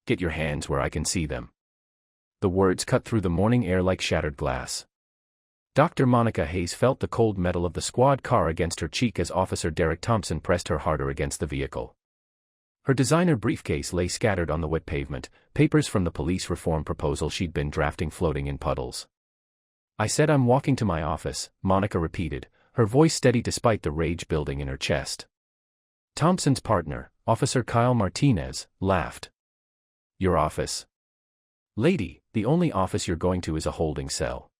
Get your hands where I can see them. The words cut through the morning air like shattered glass. Dr. Monica Hayes felt the cold metal of the squad car against her cheek as Officer Derek Thompson pressed her harder against the vehicle. Her designer briefcase lay scattered on the wet pavement, papers from the police reform proposal she'd been drafting floating in puddles. I said I'm walking to my office, Monica repeated, her voice steady despite the rage building in her chest. Thompson's partner, Officer Kyle Martinez, laughed. Your office? Lady, the only office you're going to is a holding cell.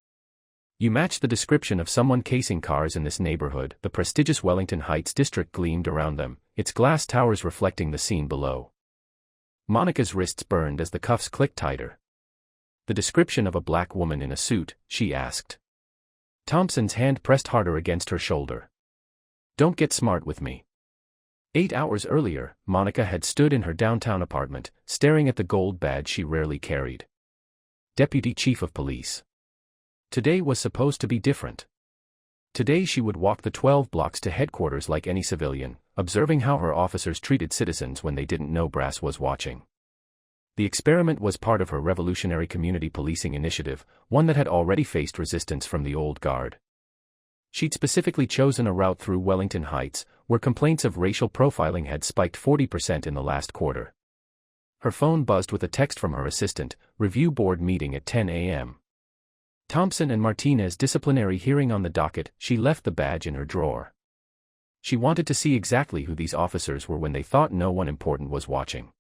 You match the description of someone casing cars in this neighborhood. The prestigious Wellington Heights district gleamed around them, its glass towers reflecting the scene below. Monica's wrists burned as the cuffs clicked tighter. The description of a black woman in a suit, she asked. Thompson's hand pressed harder against her shoulder. Don't get smart with me. 8 hours earlier, Monica had stood in her downtown apartment, staring at the gold badge she rarely carried. Deputy Chief of Police. Today was supposed to be different. Today she would walk the 12 blocks to headquarters like any civilian, observing how her officers treated citizens when they didn't know brass was watching. The experiment was part of her revolutionary community policing initiative, one that had already faced resistance from the old guard. She'd specifically chosen a route through Wellington Heights, where complaints of racial profiling had spiked 40% in the last quarter. Her phone buzzed with a text from her assistant, review board meeting at 10 a.m. Thompson and Martinez disciplinary hearing on the docket. She left the badge in her drawer. She wanted to see exactly who these officers were when they thought no one important was watching.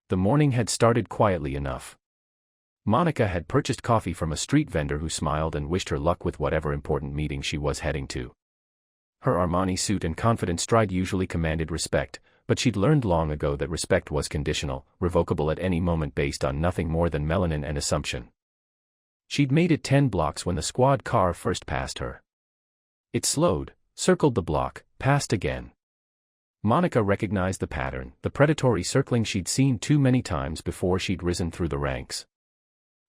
The morning had started quietly enough. Monica had purchased coffee from a street vendor who smiled and wished her luck with whatever important meeting she was heading to. Her Armani suit and confident stride usually commanded respect, but she'd learned long ago that respect was conditional, revocable at any moment based on nothing more than melanin and assumption. She'd made it 10 blocks when the squad car first passed her. It slowed, circled the block, passed again. Monica recognized the pattern, the predatory circling she'd seen too many times before she'd risen through the ranks.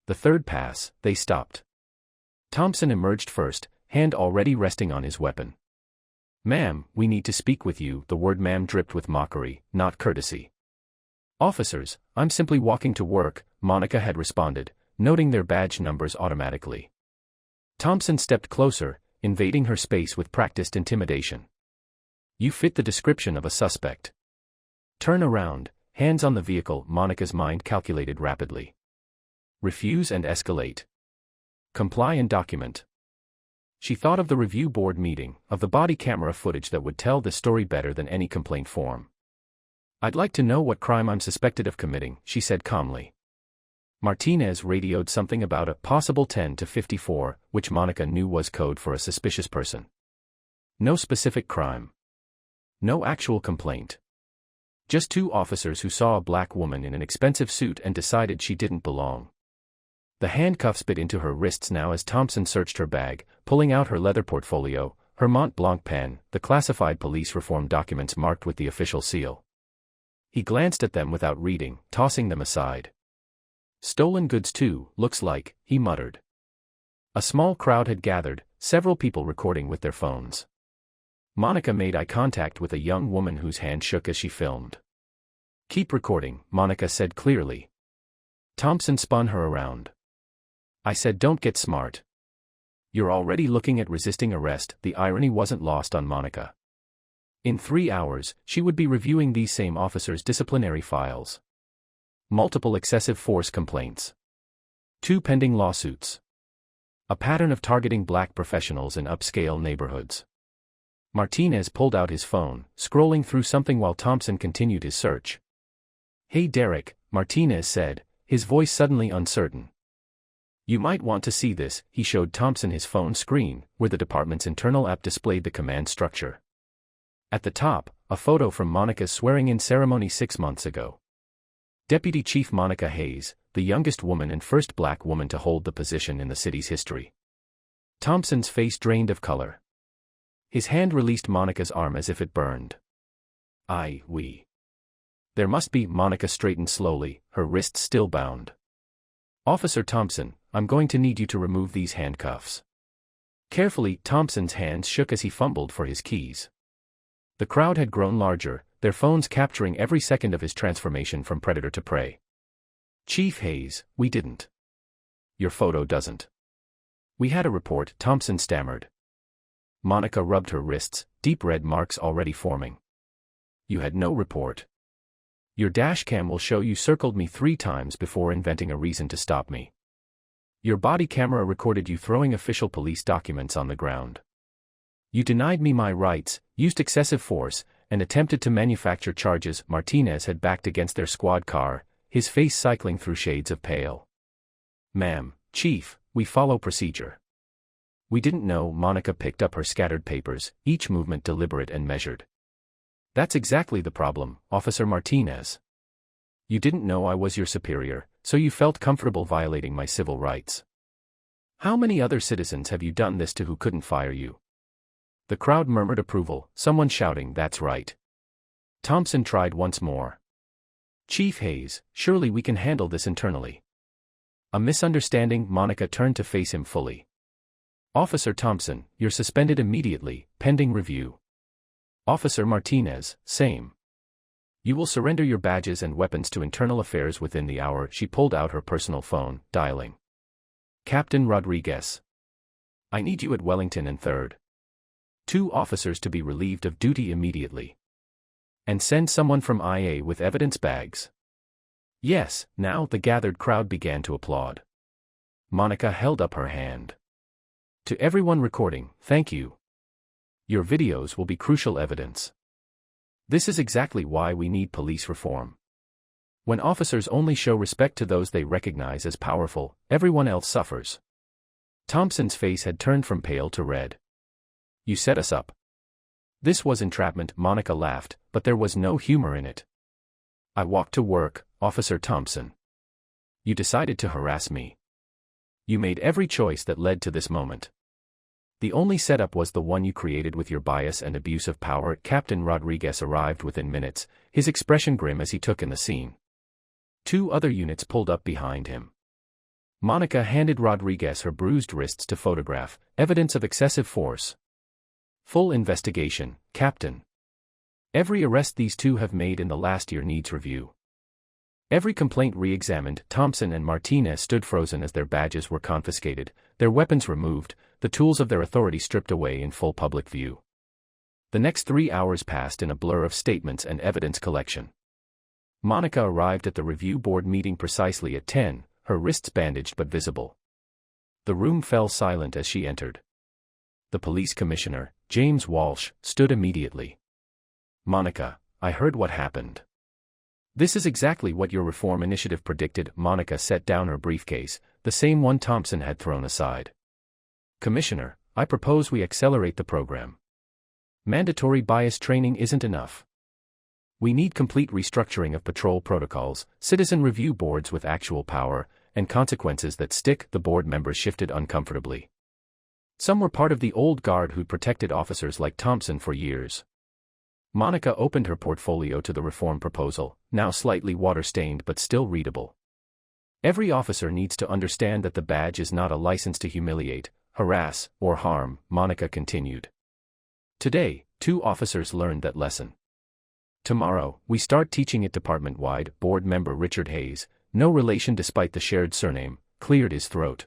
The third pass, they stopped. Thompson emerged first, hand already resting on his weapon. Ma'am, we need to speak with you. The word ma'am dripped with mockery, not courtesy. Officers, I'm simply walking to work, Monica had responded, noting their badge numbers automatically. Thompson stepped closer, invading her space with practiced intimidation. You fit the description of a suspect. Turn around, hands on the vehicle, Monica's mind calculated rapidly. Refuse and escalate. Comply and document. She thought of the review board meeting, of the body camera footage that would tell the story better than any complaint form. I'd like to know what crime I'm suspected of committing, she said calmly. Martinez radioed something about a possible 10 to 54, which Monica knew was code for a suspicious person. No specific crime. No actual complaint. Just 2 officers who saw a black woman in an expensive suit and decided she didn't belong. The handcuffs bit into her wrists now as Thompson searched her bag, pulling out her leather portfolio, her Mont Blanc pen, the classified police reform documents marked with the official seal. He glanced at them without reading, tossing them aside. Stolen goods too, looks like, he muttered. A small crowd had gathered, several people recording with their phones. Monica made eye contact with a young woman whose hand shook as she filmed. Keep recording, Monica said clearly. Thompson spun her around. I said don't get smart. You're already looking at resisting arrest. The irony wasn't lost on Monica. In 3 hours, she would be reviewing these same officers' disciplinary files. Multiple excessive force complaints. 2 pending lawsuits. A pattern of targeting black professionals in upscale neighborhoods. Martinez pulled out his phone, scrolling through something while Thompson continued his search. Hey Derek, Martinez said, his voice suddenly uncertain. You might want to see this. He showed Thompson his phone screen, where the department's internal app displayed the command structure. At the top, a photo from Monica's swearing-in ceremony 6 months ago. Deputy Chief Monica Hayes, the youngest woman and first black woman to hold the position in the city's history. Thompson's face drained of color. His hand released Monica's arm as if it burned. We. There must be. Monica straightened slowly, her wrists still bound. Officer Thompson, I'm going to need you to remove these handcuffs. Carefully, Thompson's hands shook as he fumbled for his keys. The crowd had grown larger, their phones capturing every second of his transformation from predator to prey. Chief Hayes, we didn't. Your photo doesn't. We had a report, Thompson stammered. Monica rubbed her wrists, deep red marks already forming. You had no report. Your dashcam will show you circled me 3 times before inventing a reason to stop me. Your body camera recorded you throwing official police documents on the ground. You denied me my rights, used excessive force, and attempted to manufacture charges. Martinez had backed against their squad car, his face cycling through shades of pale. Ma'am, Chief, we follow procedure. We didn't know. Monica picked up her scattered papers, each movement deliberate and measured. That's exactly the problem, Officer Martinez. You didn't know I was your superior, so you felt comfortable violating my civil rights. How many other citizens have you done this to who couldn't fire you? The crowd murmured approval, someone shouting, "That's right." Thompson tried once more. Chief Hayes, surely we can handle this internally. A misunderstanding. Monica turned to face him fully. Officer Thompson, you're suspended immediately, pending review. Officer Martinez, same. You will surrender your badges and weapons to Internal Affairs within the hour. She pulled out her personal phone, dialing. Captain Rodriguez. I need you at Wellington and 3rd. 2 officers to be relieved of duty immediately. And send someone from IA with evidence bags. Yes, now the gathered crowd began to applaud. Monica held up her hand. To everyone recording, thank you. Your videos will be crucial evidence. This is exactly why we need police reform. When officers only show respect to those they recognize as powerful, everyone else suffers. Thompson's face had turned from pale to red. You set us up. This was entrapment. Monica laughed, but there was no humor in it. I walked to work, Officer Thompson. You decided to harass me. You made every choice that led to this moment. The only setup was the one you created with your bias and abuse of power. Captain Rodriguez arrived within minutes, his expression grim as he took in the scene. 2 other units pulled up behind him. Monica handed Rodriguez her bruised wrists to photograph, evidence of excessive force. Full investigation, Captain. Every arrest these 2 have made in the last year needs review. Every complaint re-examined. Thompson and Martinez stood frozen as their badges were confiscated, their weapons removed, the tools of their authority stripped away in full public view. The next 3 hours passed in a blur of statements and evidence collection. Monica arrived at the review board meeting precisely at 10, her wrists bandaged but visible. The room fell silent as she entered. The police commissioner, James Walsh, stood immediately. Monica, I heard what happened. This is exactly what your reform initiative predicted. Monica set down her briefcase, the same one Thompson had thrown aside. Commissioner, I propose we accelerate the program. Mandatory bias training isn't enough. We need complete restructuring of patrol protocols, citizen review boards with actual power, and consequences that stick. The board members shifted uncomfortably. Some were part of the old guard who'd protected officers like Thompson for years. Monica opened her portfolio to the reform proposal, now slightly water-stained but still readable. Every officer needs to understand that the badge is not a license to humiliate, harass, or harm, Monica continued. Today, 2 officers learned that lesson. Tomorrow, we start teaching it department-wide. Board member Richard Hayes, no relation despite the shared surname, cleared his throat.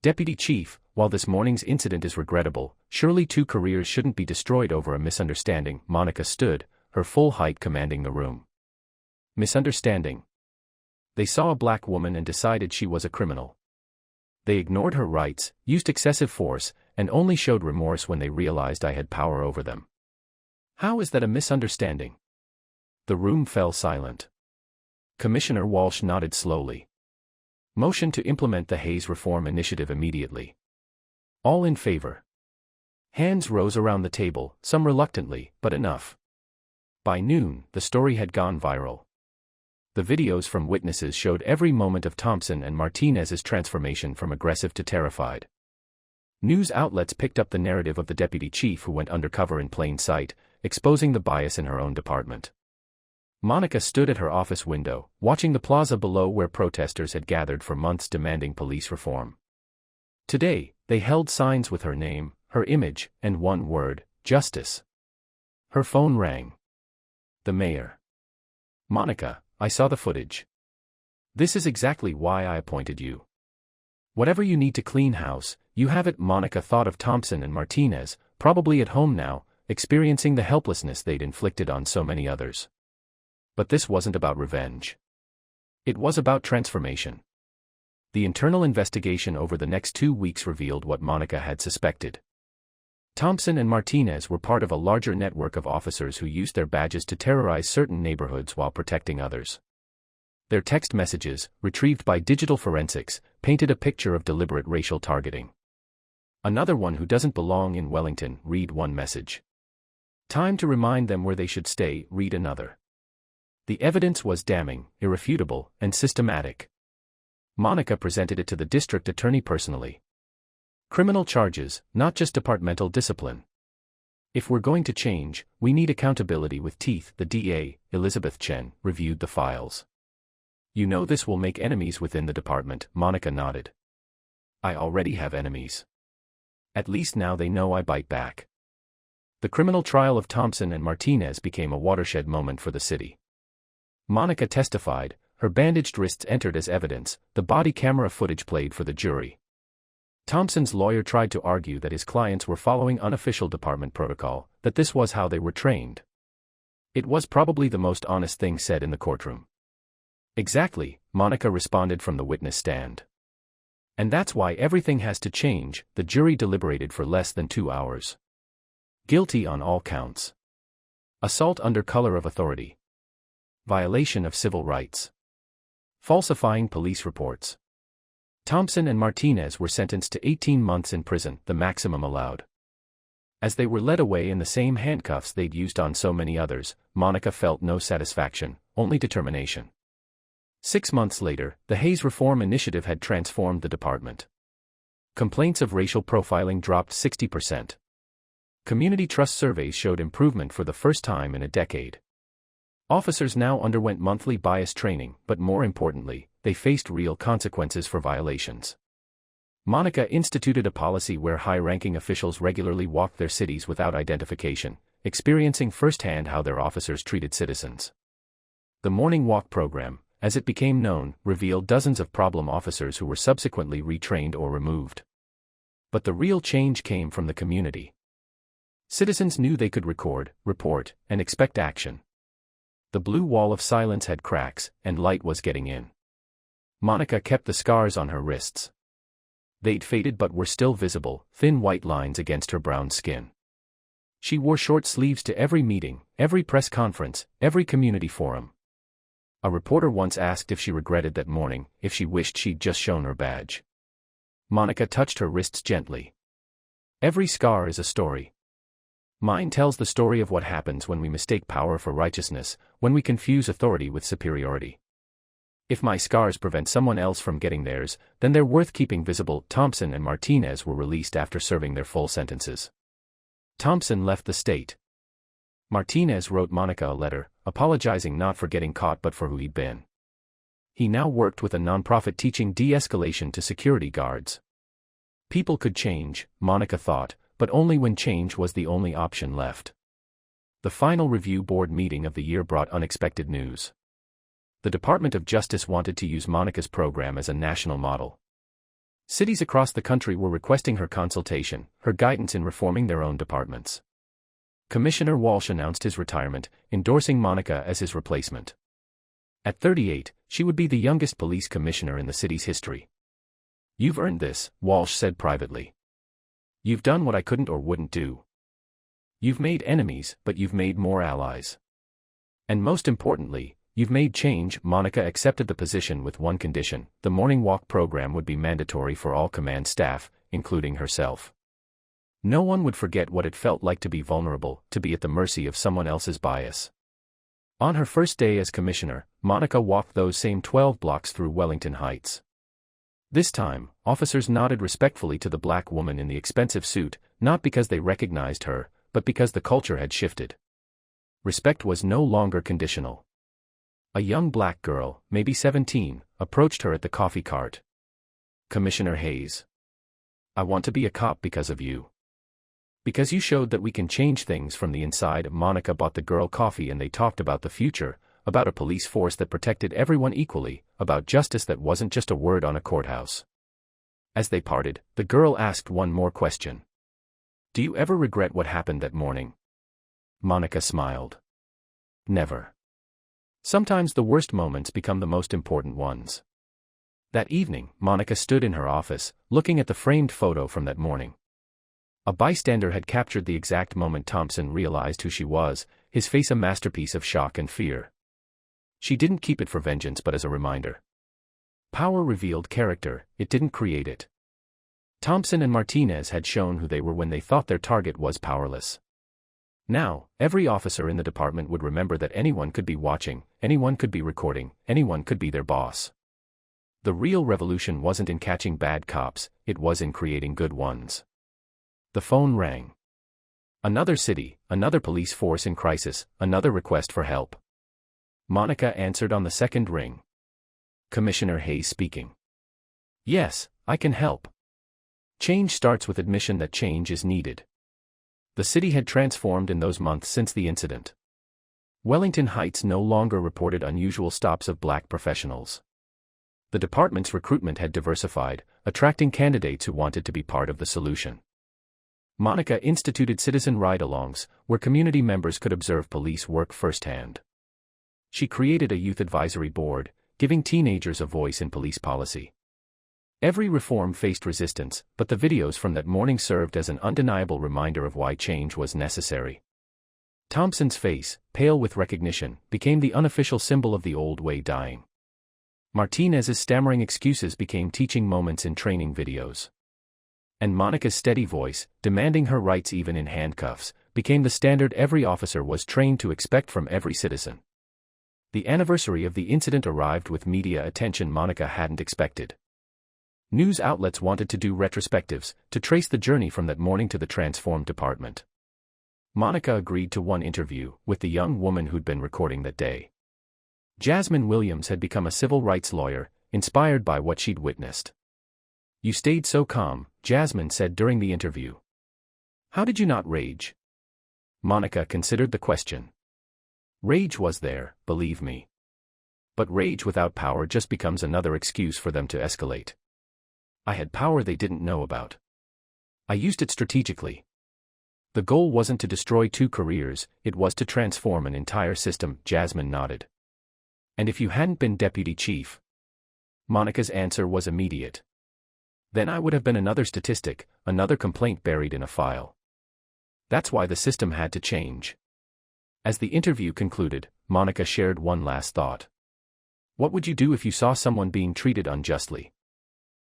Deputy Chief, while this morning's incident is regrettable, surely 2 careers shouldn't be destroyed over a misunderstanding. Monica stood, her full height commanding the room. Misunderstanding. They saw a black woman and decided she was a criminal. They ignored her rights, used excessive force, and only showed remorse when they realized I had power over them. How is that a misunderstanding? The room fell silent. Commissioner Walsh nodded slowly. Motion to implement the Hayes Reform Initiative immediately. All in favor. Hands rose around the table, some reluctantly, but enough. By noon, the story had gone viral. The videos from witnesses showed every moment of Thompson and Martinez's transformation from aggressive to terrified. News outlets picked up the narrative of the deputy chief who went undercover in plain sight, exposing the bias in her own department. Monica stood at her office window, watching the plaza below where protesters had gathered for months demanding police reform. Today, they held signs with her name, her image, and one word, justice. Her phone rang. The mayor. Monica, I saw the footage. This is exactly why I appointed you. Whatever you need to clean house, you have it. Monica thought of Thompson and Martinez, probably at home now, experiencing the helplessness they'd inflicted on so many others. But this wasn't about revenge. It was about transformation. The internal investigation over the next 2 weeks revealed what Monica had suspected. Thompson and Martinez were part of a larger network of officers who used their badges to terrorize certain neighborhoods while protecting others. Their text messages, retrieved by digital forensics, painted a picture of deliberate racial targeting. Another one who doesn't belong in Wellington, read one message. Time to remind them where they should stay, read another. The evidence was damning, irrefutable, and systematic. Monica presented it to the district attorney personally. Criminal charges, not just departmental discipline. If we're going to change, we need accountability with teeth. The DA, Elizabeth Chen, reviewed the files. You know this will make enemies within the department, Monica nodded. I already have enemies. At least now they know I bite back. The criminal trial of Thompson and Martinez became a watershed moment for the city. Monica testified, her bandaged wrists entered as evidence, the body camera footage played for the jury. Thompson's lawyer tried to argue that his clients were following unofficial department protocol, that this was how they were trained. It was probably the most honest thing said in the courtroom. Exactly, Monica responded from the witness stand. And that's why everything has to change. The jury deliberated for less than 2 hours. Guilty on all counts. Assault under color of authority. Violation of civil rights. Falsifying police reports. Thompson and Martinez were sentenced to 18 months in prison, the maximum allowed. As they were led away in the same handcuffs they'd used on so many others, Monica felt no satisfaction, only determination. 6 months later, the Hayes Reform Initiative had transformed the department. Complaints of racial profiling dropped 60%. Community trust surveys showed improvement for the first time in a decade. Officers now underwent monthly bias training, but more importantly, they faced real consequences for violations. Monica instituted a policy where high-ranking officials regularly walked their cities without identification, experiencing firsthand how their officers treated citizens. The Morning Walk program, as it became known, revealed dozens of problem officers who were subsequently retrained or removed. But the real change came from the community. Citizens knew they could record, report, and expect action. The blue wall of silence had cracks, and light was getting in. Monica kept the scars on her wrists. They'd faded but were still visible, thin white lines against her brown skin. She wore short sleeves to every meeting, every press conference, every community forum. A reporter once asked if she regretted that morning, if she wished she'd just shown her badge. Monica touched her wrists gently. Every scar is a story. Mine tells the story of what happens when we mistake power for righteousness, when we confuse authority with superiority. If my scars prevent someone else from getting theirs, then they're worth keeping visible. Thompson and Martinez were released after serving their full sentences. Thompson left the state. Martinez wrote Monica a letter, apologizing not for getting caught but for who he'd been. He now worked with a nonprofit teaching de-escalation to security guards. People could change, Monica thought, but only when change was the only option left. The final review board meeting of the year brought unexpected news. The Department of Justice wanted to use Monica's program as a national model. Cities across the country were requesting her consultation, her guidance in reforming their own departments. Commissioner Walsh announced his retirement, endorsing Monica as his replacement. At 38, she would be the youngest police commissioner in the city's history. "You've earned this," Walsh said privately. "You've done what I couldn't or wouldn't do. You've made enemies, but you've made more allies. And most importantly, you've made change." Monica accepted the position with one condition: the Morning Walk program would be mandatory for all command staff, including herself. No one would forget what it felt like to be vulnerable, to be at the mercy of someone else's bias. On her first day as commissioner, Monica walked those same 12 blocks through Wellington Heights. This time, officers nodded respectfully to the black woman in the expensive suit, not because they recognized her, but because the culture had shifted. Respect was no longer conditional. A young black girl, maybe 17, approached her at the coffee cart. "Commissioner Hayes, I want to be a cop because of you. Because you showed that we can change things from the inside." Monica bought the girl coffee and they talked about the future, about a police force that protected everyone equally, about justice that wasn't just a word on a courthouse. As they parted, the girl asked one more question. "Do you ever regret what happened that morning?" Monica smiled. "Never. Sometimes the worst moments become the most important ones." That evening, Monica stood in her office, looking at the framed photo from that morning. A bystander had captured the exact moment Thompson realized who she was, his face a masterpiece of shock and fear. She didn't keep it for vengeance but as a reminder. Power revealed character, it didn't create it. Thompson and Martinez had shown who they were when they thought their target was powerless. Now, every officer in the department would remember that anyone could be watching, anyone could be recording, anyone could be their boss. The real revolution wasn't in catching bad cops, it was in creating good ones. The phone rang. Another city, another police force in crisis, another request for help. Monica answered on the second ring. "Commissioner Hayes speaking." "Yes, I can help." Change starts with admission that change is needed. The city had transformed in those months since the incident. Wellington Heights no longer reported unusual stops of black professionals. The department's recruitment had diversified, attracting candidates who wanted to be part of the solution. Monica instituted citizen ride-alongs, where community members could observe police work firsthand. She created a youth advisory board, giving teenagers a voice in police policy. Every reform faced resistance, but the videos from that morning served as an undeniable reminder of why change was necessary. Thompson's face, pale with recognition, became the unofficial symbol of the old way dying. Martinez's stammering excuses became teaching moments in training videos. And Monica's steady voice, demanding her rights even in handcuffs, became the standard every officer was trained to expect from every citizen. The anniversary of the incident arrived with media attention Monica hadn't expected. News outlets wanted to do retrospectives, to trace the journey from that morning to the transformed department. Monica agreed to one interview with the young woman who'd been recording that day. Jasmine Williams had become a civil rights lawyer, inspired by what she'd witnessed. "You stayed so calm," Jasmine said during the interview. "How did you not rage?" Monica considered the question. Rage was there, believe me. But rage without power just becomes another excuse for them to escalate. I had power they didn't know about. I used it strategically. The goal wasn't to destroy 2 careers, it was to transform an entire system, Jasmine nodded. "And if you hadn't been deputy chief?" Monica's answer was immediate. "Then I would have been another statistic, another complaint buried in a file." That's why the system had to change. As the interview concluded, Monica shared one last thought. What would you do if you saw someone being treated unjustly?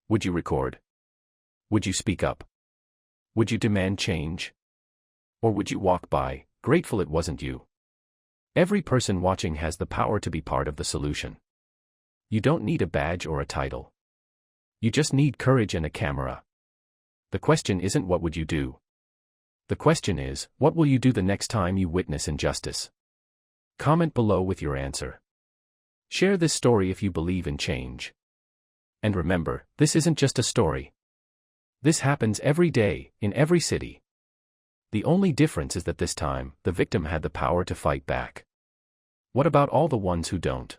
Would you record? Would you speak up? Would you demand change? Or would you walk by, grateful it wasn't you? Every person watching has the power to be part of the solution. You don't need a badge or a title. You just need courage and a camera. The question isn't what would you do? The question is, what will you do the next time you witness injustice? Comment below with your answer. Share this story if you believe in change. And remember, this isn't just a story. This happens every day, in every city. The only difference is that this time, the victim had the power to fight back. What about all the ones who don't?